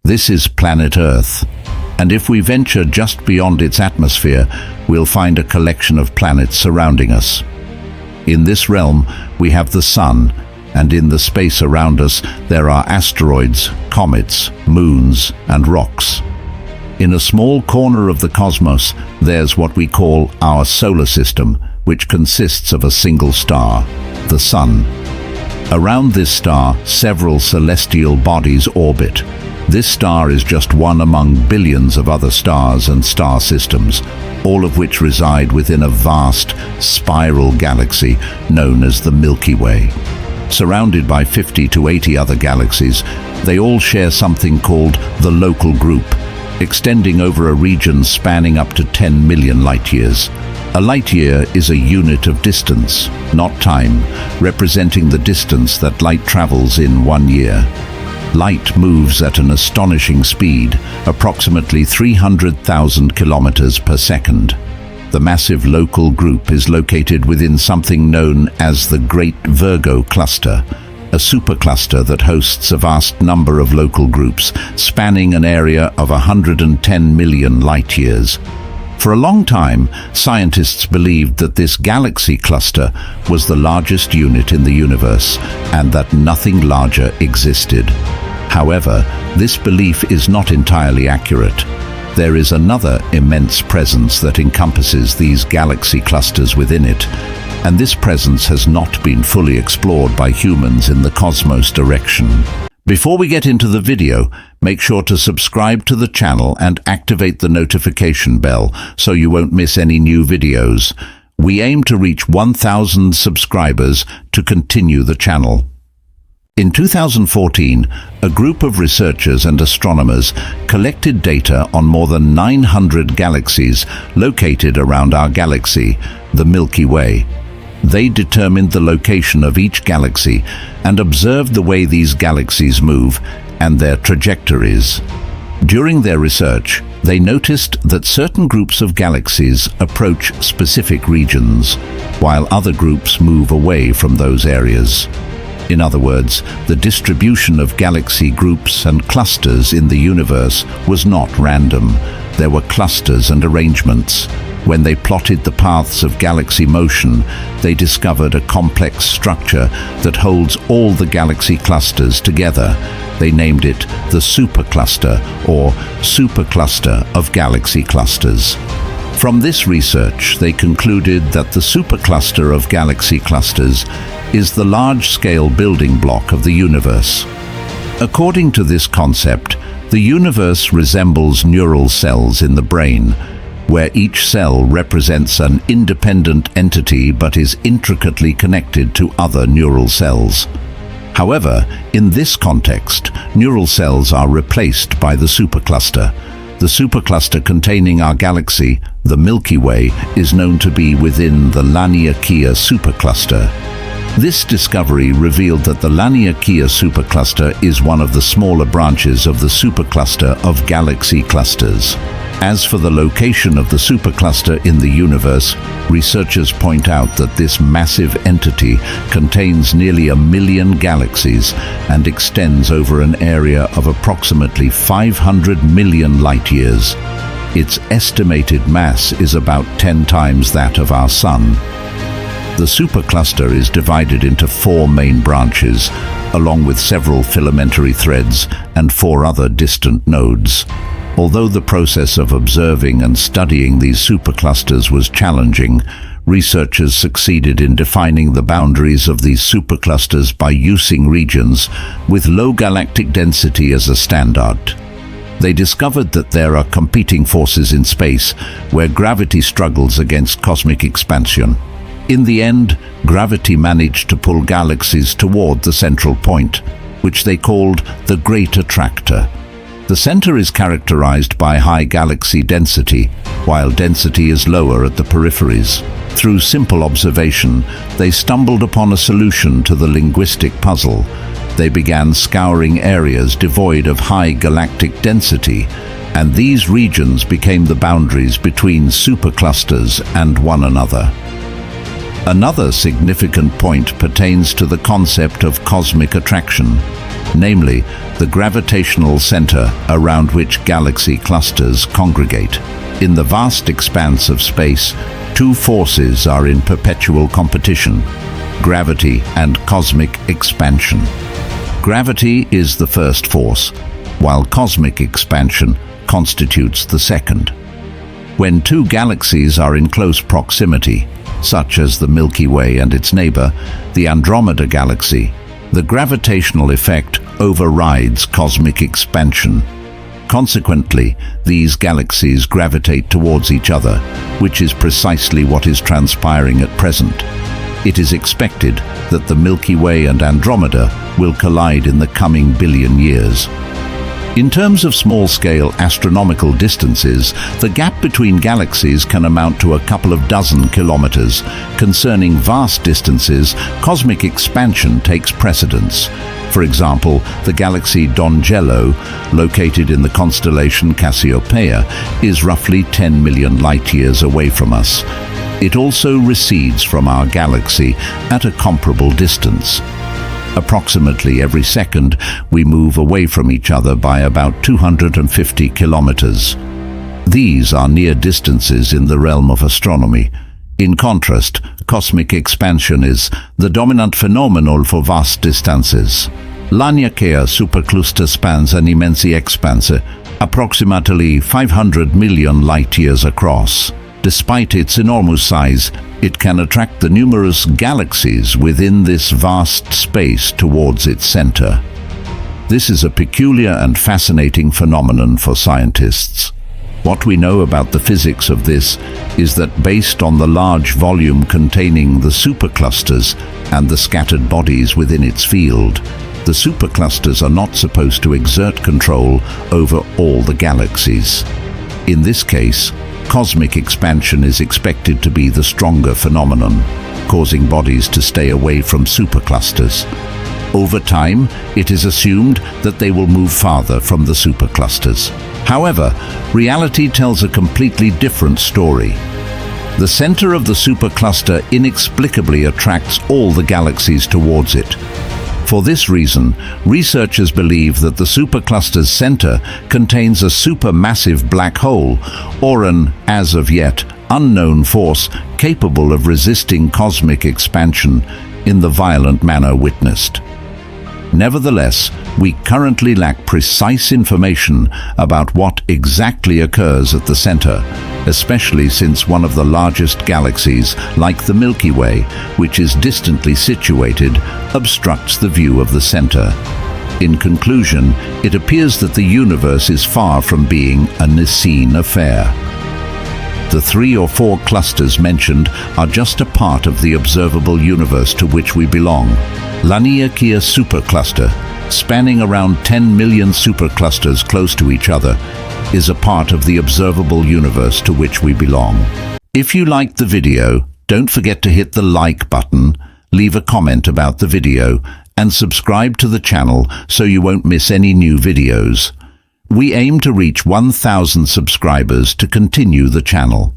This is planet Earth, and if we venture just beyond its atmosphere, we'll find a collection of planets surrounding us. In this realm, we have the Sun, and in the space around us, there are asteroids, comets, moons, and rocks. In a small corner of the cosmos, there's what we call our solar system, which consists of a single star, the Sun. Around this star, several celestial bodies orbit. This star is just one among billions of other stars and star systems, all of which reside within a vast, spiral galaxy known as the Milky Way. Surrounded by 50 to 80 other galaxies, they all share something called the local group, extending over a region spanning up to 10 million light-years. A light-year is a unit of distance, not time, representing the distance that light travels in 1 year. Light moves at an astonishing speed, approximately 300,000 kilometers per second. The massive local group is located within something known as the Great Virgo Cluster, a supercluster that hosts a vast number of local groups spanning an area of 110 million light-years. For a long time, scientists believed that this galaxy cluster was the largest unit in the universe and that nothing larger existed. However, this belief is not entirely accurate. There is another immense presence that encompasses these galaxy clusters within it, and this presence has not been fully explored by humans in the cosmos direction. Before we get into the video, make sure to subscribe to the channel and activate the notification bell so you won't miss any new videos. We aim to reach 1,000 subscribers to continue the channel. In 2014, a group of researchers and astronomers collected data on more than 900 galaxies located around our galaxy, the Milky Way. They determined the location of each galaxy and observed the way these galaxies move and their trajectories. During their research, they noticed that certain groups of galaxies approach specific regions, while other groups move away from those areas. In other words, the distribution of galaxy groups and clusters in the universe was not random. There were clusters and arrangements. When they plotted the paths of galaxy motion, they discovered a complex structure that holds all the galaxy clusters together. They named it the supercluster, or supercluster of galaxy clusters. From this research, they concluded that the supercluster of galaxy clusters is the large-scale building block of the universe. According to this concept, the universe resembles neural cells in the brain, where each cell represents an independent entity but is intricately connected to other neural cells. However, in this context, neural cells are replaced by the supercluster. The supercluster containing our galaxy, the Milky Way, is known to be within the Laniakea Supercluster. This discovery revealed that the Laniakea Supercluster is one of the smaller branches of the supercluster of galaxy clusters. As for the location of the supercluster in the universe, researchers point out that this massive entity contains nearly 1 million galaxies and extends over an area of approximately 500 million light-years. Its estimated mass is about 10 times that of our Sun. The supercluster is divided into 4 main branches, along with several filamentary threads and 4 other distant nodes. Although the process of observing and studying these superclusters was challenging, researchers succeeded in defining the boundaries of these superclusters by using regions with low galactic density as a standard. They discovered that there are competing forces in space where gravity struggles against cosmic expansion. In the end, gravity managed to pull galaxies toward the central point, which they called the Great Attractor. The center is characterized by high galaxy density, while density is lower at the peripheries. Through simple observation, they stumbled upon a solution to the linguistic puzzle. They began scouring areas devoid of high galactic density, and these regions became the boundaries between superclusters and one another. Another significant point pertains to the concept of cosmic attraction. namely the gravitational center around which galaxy clusters congregate. In the vast expanse of space, two forces are in perpetual competition: gravity and cosmic expansion. Gravity is the first force, while cosmic expansion constitutes the second. When two galaxies are in close proximity, such as the Milky Way and its neighbor, the Andromeda Galaxy, the gravitational effect overrides cosmic expansion. Consequently, these galaxies gravitate towards each other, which is precisely what is transpiring at present. It is expected that the Milky Way and Andromeda will collide in the coming billion years. In terms of small-scale astronomical distances, the gap between galaxies can amount to a couple of dozen kilometers. Concerning vast distances, cosmic expansion takes precedence. For example, the galaxy Dongello, located in the constellation Cassiopeia, is roughly 10 million light-years away from us. It also recedes from our galaxy at a comparable distance. Approximately every second, we move away from each other by about 250 kilometers. These are near distances in the realm of astronomy. In contrast, cosmic expansion is the dominant phenomenon for vast distances. Laniakea Supercluster spans an immense expanse, approximately 500 million light-years across. Despite its enormous size, it can attract the numerous galaxies within this vast space towards its center. This is a peculiar and fascinating phenomenon for scientists. What we know about the physics of this is that based on the large volume containing the superclusters and the scattered bodies within its field, the superclusters are not supposed to exert control over all the galaxies. In this case, cosmic expansion is expected to be the stronger phenomenon, causing bodies to stay away from superclusters. Over time, it is assumed that they will move farther from the superclusters. However, reality tells a completely different story. The center of the supercluster inexplicably attracts all the galaxies towards it. For this reason, researchers believe that the supercluster's center contains a supermassive black hole, or an, as of yet, unknown force capable of resisting cosmic expansion in the violent manner witnessed. Nevertheless, we currently lack precise information about what exactly occurs at the center, especially since one of the largest galaxies, like the Milky Way, which is distantly situated, obstructs the view of the center. In conclusion, it appears that the universe is far from being a Nicene affair. The 3 or 4 clusters mentioned are just a part of the observable universe to which we belong. Laniakea Supercluster, spanning around 10 million superclusters close to each other, is a part of the observable universe to which we belong. If you liked the video, don't forget to hit the like button, leave a comment about the video, and subscribe to the channel so you won't miss any new videos. We aim to reach 1,000 subscribers to continue the channel.